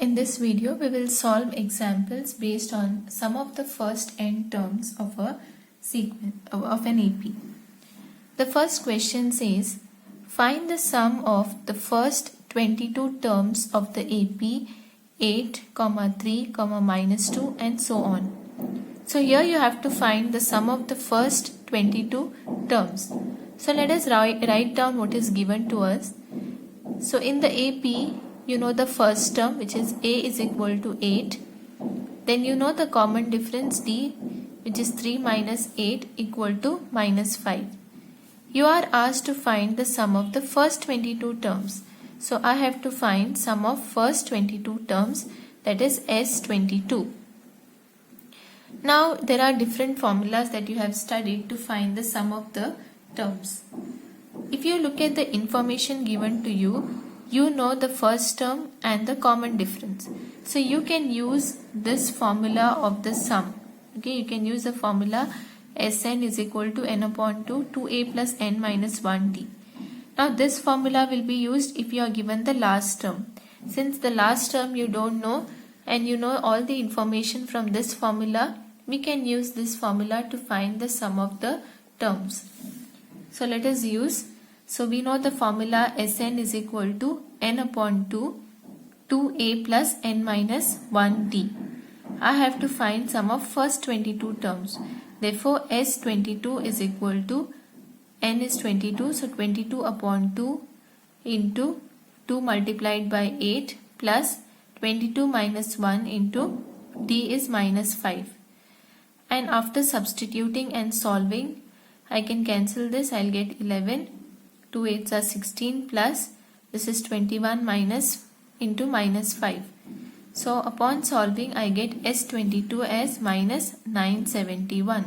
In this video, we will solve examples based on some of the first n terms of a sequence of an AP. The first question says, find the sum of the first 22 terms of the AP 8, 3, -2 and so on. So here you have to find the sum of the first 22 terms. So let us write down what is given to us. So in the AP, you know the first term, which is A is equal to 8. Then you know the common difference D, which is 3 minus 8 equal to -5. You are asked to find the sum of the first 22 terms. So I have to find sum of first 22 terms, that is S22. Now there are different formulas that you have studied to find the sum of the terms. If you look at the information given to you, you know the first term and the common difference. So you can use this formula of the sum. Okay, you can use the formula Sn is equal to n upon 2, 2a plus n minus 1t. Now this formula will be used if you are given the last term. Since the last term you don't know and you know all the information from this formula, we can use this formula to find the sum of the terms. So let us use. So we know the formula Sn is equal to n upon 2, 2a plus n minus 1t. I have to find sum of first 22 terms. Therefore S22 is equal to n is 22, so 22 upon 2 into 2 multiplied by 8 plus 22 minus 1 into d is -5. And after substituting and solving, I can cancel this. I'll get 11. 2 8s are 16 plus this is 21 minus into -5. So upon solving, I get S22 as -971.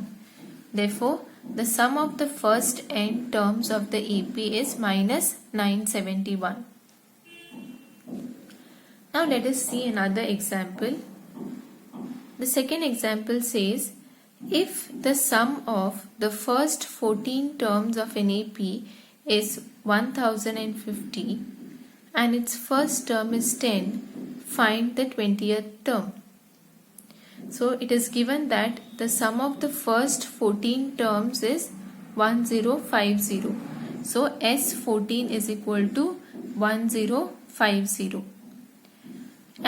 Therefore, the sum of the first n terms of the AP is -971. Now let us see another example. The second example says, if the sum of the first 14 terms of an AP is 1050 and its first term is 10, find the 20th term. So it is given that the sum of the first 14 terms is 1050. So S14 is equal to 1050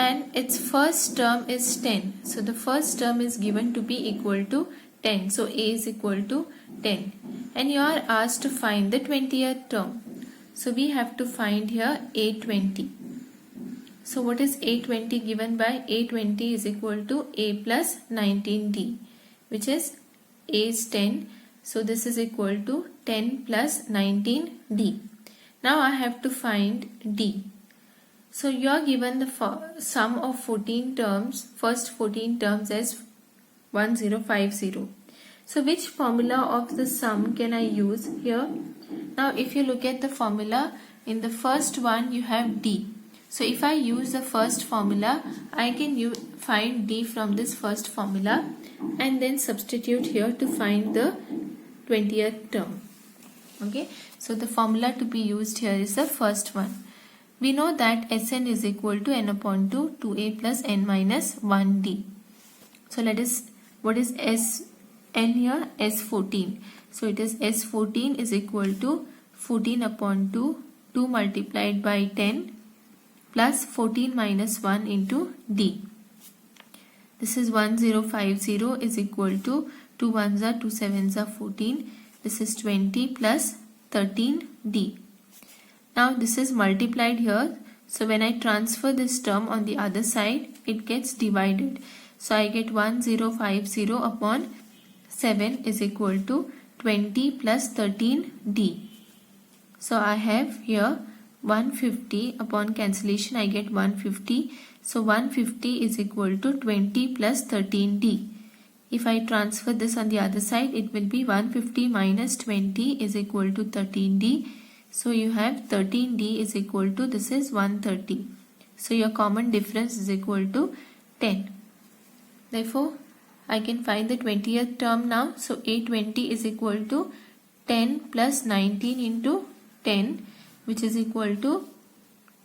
and its first term is 10. So the first term is given to be equal to 10. So A is equal to 10 and you are asked to find the 20th term. So we have to find here A20. So what is A20 given by? A20 is equal to A plus 19D, which is A is 10. So this is equal to 10 plus 19D. Now I have to find D. So you are given the sum of 14 terms, first 14 terms as 1050. So which formula of the sum can I use here? Now if you look at the formula, in the first one you have D. So if I use the first formula, I can find D from this first formula and then substitute here to find the 20th term. Okay, so the formula to be used here is the first one. We know that Sn is equal to n upon 2, 2a plus n minus 1d. So let us, what is Sn here? S14. So it is S14 is equal to 14 upon 2, 2 multiplied by 10 plus 14 minus 1 into d. This is 1050 is equal to 2 1s are 2 7s are 14. This is 20 plus 13d. Now this is multiplied here. So when I transfer this term on the other side, it gets divided. So I get 1050 upon 7 is equal to 20 plus 13d. So I have here 150 upon cancellation, I get 150. So 150 is equal to 20 plus 13d. If I transfer this on the other side, it will be 150 minus 20 is equal to 13d. So you have 13d is equal to, this is 130. So your common difference is equal to 10. Therefore, I can find the 20th term now. So A20 is equal to 10 plus 19 into 10, which is equal to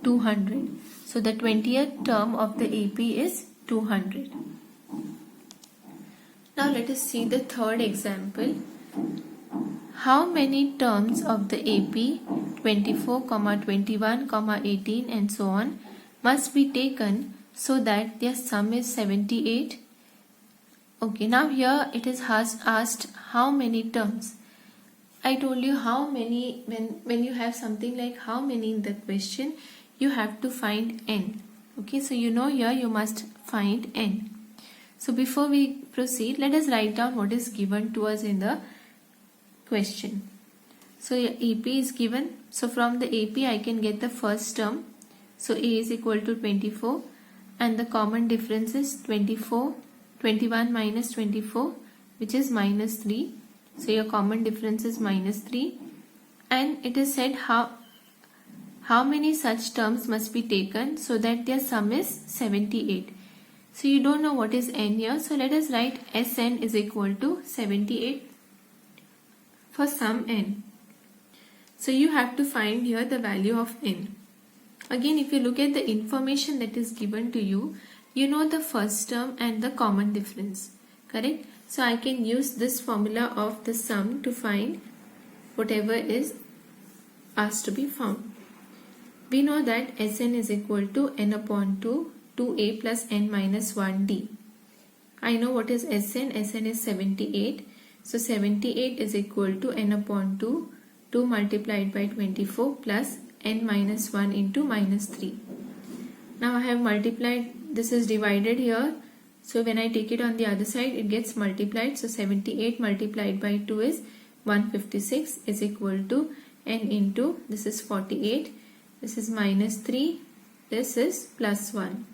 200. So the 20th term of the AP is 200. Now let us see the third example. How many terms of the AP 24, 21, 18 and so on must be taken so that their sum is 78? Okay, now here it is asked how many terms. I told you how many, when you have something like how many in the question, you have to find n. Okay, so you know here you must find n. So before we proceed, let us write down what is given to us in the question. So AP is given. So from the AP I can get the first term. So A is equal to 24 and the common difference is 21 minus 24, which is minus 3. So your common difference is minus 3. And it is said how many such terms must be taken so that their sum is 78. So you don't know what is n here. So let us write Sn is equal to 78 for sum n. So you have to find here the value of n. Again, if you look at the information that is given to you, you know the first term and the common difference. Correct? So I can use this formula of the sum to find whatever is asked to be found. We know that Sn is equal to n upon 2 2a plus n minus 1d. I know what is Sn. Sn is 78. So 78 is equal to n upon 2 multiplied by 24 plus n minus 1 into minus 3. Now I have multiplied, this is divided here. So when I take it on the other side, it gets multiplied. So 78 multiplied by 2 is 156 is equal to n into, this is 48, this is minus 3, this is plus 1.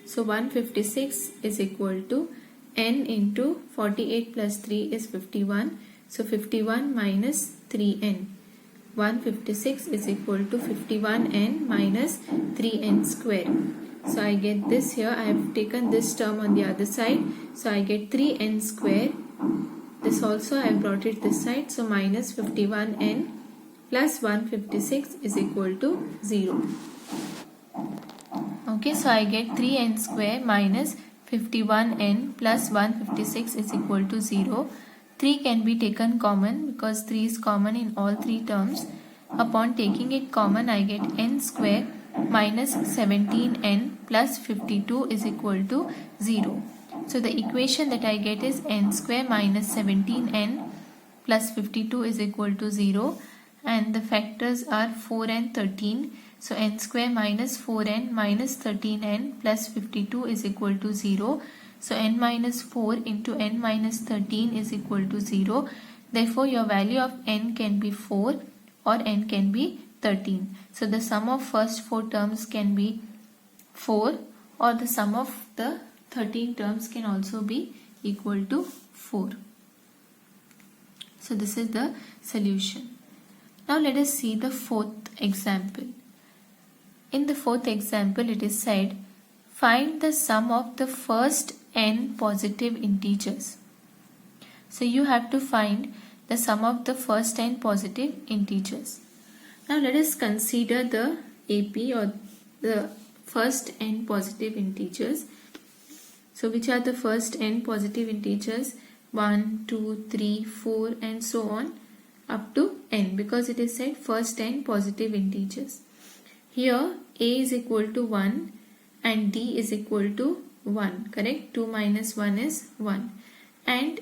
So 156 is equal to n into 48 plus 3 is 51. So 51 minus 3n. 156 is equal to 51n minus 3n square. So I get this here. I have taken this term on the other side. So I get 3n square. This also I have brought it this side. So minus 51n plus 156 is equal to 0. Okay, so I get 3n square minus 51n plus 156 is equal to 0. 3 can be taken common because 3 is common in all three terms. Upon taking it common, I get n square minus 17n plus 52 is equal to 0. So the equation that I get is n square minus 17n plus 52 is equal to 0, and the factors are 4 and 13. So n square minus 4n minus 13n plus 52 is equal to 0. So n minus 4 into n minus 13 is equal to 0. Therefore your value of n can be 4 or n can be 13. So the sum of first 4 terms can be 4, or the sum of the 13 terms can also be equal to 4. So this is the solution. Now let us see the fourth example. In the fourth example, it is said, find the sum of the first n positive integers. So you have to find the sum of the first n positive integers. Now let us consider the AP, or the first n positive integers. So which are the first n positive integers? 1, 2, 3, 4 and so on up to n, because it is said first n positive integers. Here a is equal to 1 and d is equal to 1, correct? 2 minus 1 is 1. And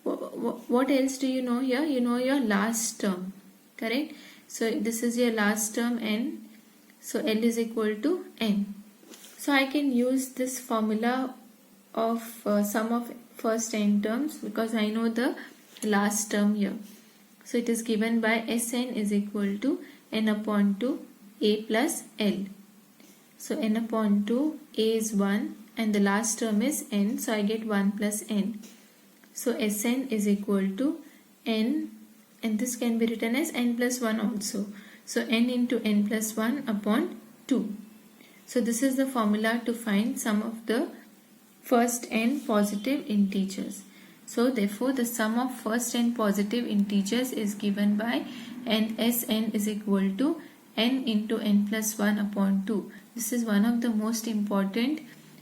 what else do you know here? You know your last term, correct? So this is your last term n. So L is equal to n. So I can use this formula of sum of first n terms because I know the last term here. So it is given by Sn is equal to n upon 2 a plus L. So n upon 2, a is 1 and the last term is n, so I get 1 plus n. So Sn is equal to n, and this can be written as n plus 1 also. So n into n plus 1 upon 2. So this is the formula to find sum of the first n positive integers. So therefore the sum of first n positive integers is given by n Sn is equal to n into n plus 1 upon 2. This is one of the most important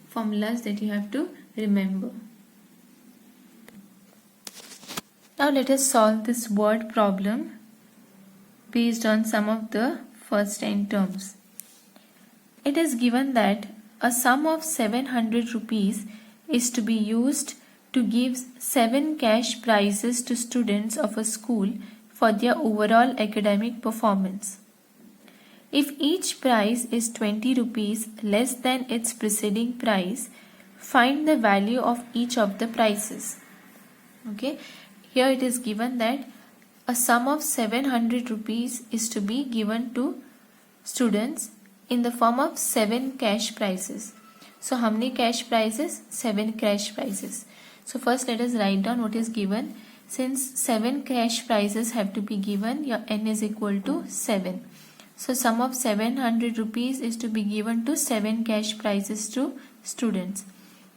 formulas that you have to remember. Now let us solve this word problem based on some of the first n terms. It is given that a sum of 700 rupees is to be used to give 7 cash prizes to students of a school for their overall academic performance. If each prize is 20 rupees less than its preceding prize, find the value of each of the prizes. Okay, here it is given that a sum of 700 rupees is to be given to students in the form of 7 cash prizes. So how many cash prizes? 7 cash prizes. So first let us write down what is given. Since 7 cash prizes have to be given, your n is equal to 7. So sum of 700 rupees is to be given to 7 cash prizes to students.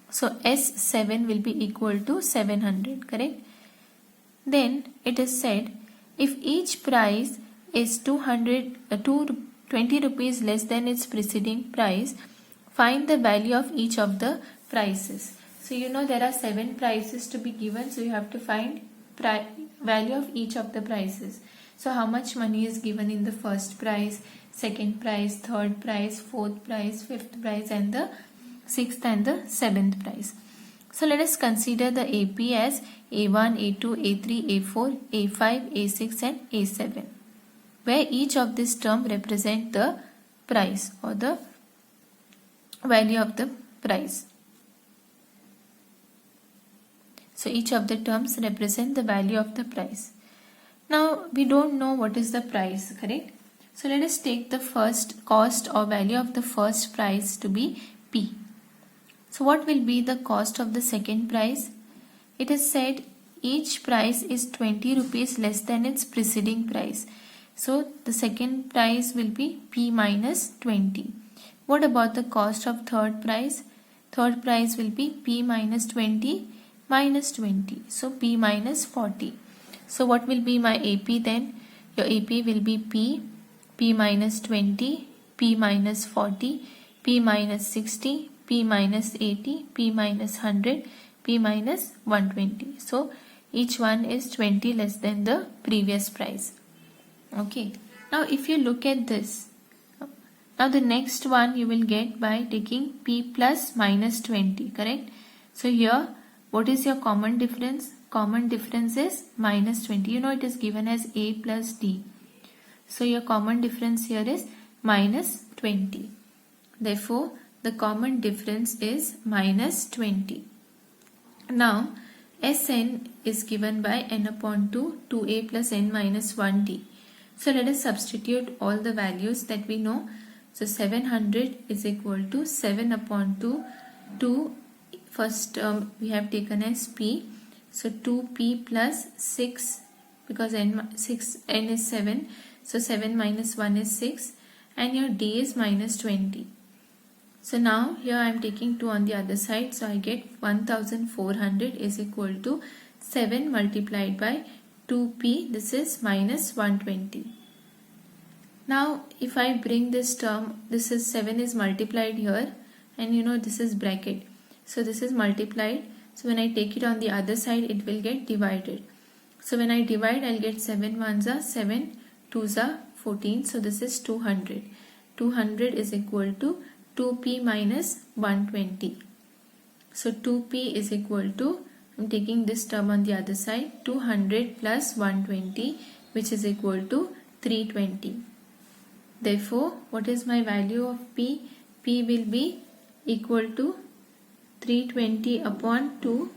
So S7 will be equal to 700, correct? Then it is said if each prize is 20 rupees less than its preceding price, find the value of each of the prizes. So you know there are 7 prizes to be given, so you have to find value of each of the prizes. So how much money is given in the first prize, second prize, third prize, fourth prize, fifth prize, and the sixth and the seventh prize. So let us consider the AP as A1, A2, A3, A4, A5, A6 and A7, where each of this term represent the price or the value of the price. So each of the terms represent the value of the price. Now we don't know what is the price, correct? So let us take the first cost or value of the first prize to be P. So what will be the cost of the second prize? It is said each prize is 20 rupees less than its preceding price. So the second prize will be P minus 20. What about the cost of third prize? Third prize will be P minus 20 minus 20. So P minus 40. So what will be my AP then? Your AP will be P minus 20, P minus 40, P minus 60, P minus 80, P minus 100, P minus 120. So each one is 20 less than the previous price. Okay. Now if you look at this, now the next one you will get by taking P plus minus 20, correct? So here what is your common difference? Common difference is minus 20. You know it is given as A plus D. So your common difference here is minus 20. Therefore, the common difference is minus 20. Now, Sn is given by n upon 2, 2a plus n minus 1d. So let us substitute all the values that we know. So 700 is equal to 7 upon 2 first term we have taken as P. So 2P plus 6 because n is 7. So 7 minus 1 is 6 and your D is minus 20. So now here I am taking 2 on the other side. So I get 1400 is equal to 7 multiplied by 2P. This is minus 120. Now if I bring this term, this is 7 is multiplied here and you know this is bracket. So this is multiplied. So when I take it on the other side, it will get divided. So when I divide, I'll get 7 ones are 7, 2s are 14. So this is 200. 200 is equal to 2p minus 120. So 2p is equal to, I'm taking this term on the other side, 200 plus 120, which is equal to 320. Therefore, what is my value of p? P will be equal to 320 upon 2,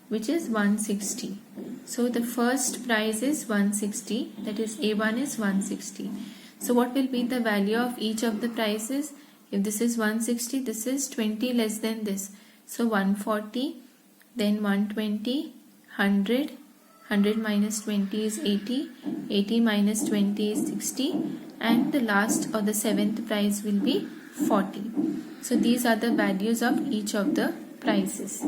which is 160. So the first prize is 160, that is A1 is 160. So what will be the value of each of the prizes? If this is 160, this is 20 less than this. So 140, then 120, 100, 100 minus 20 is 80, 80 minus 20 is 60, and the last or the seventh prize will be 40. So these are the values of each of the prizes.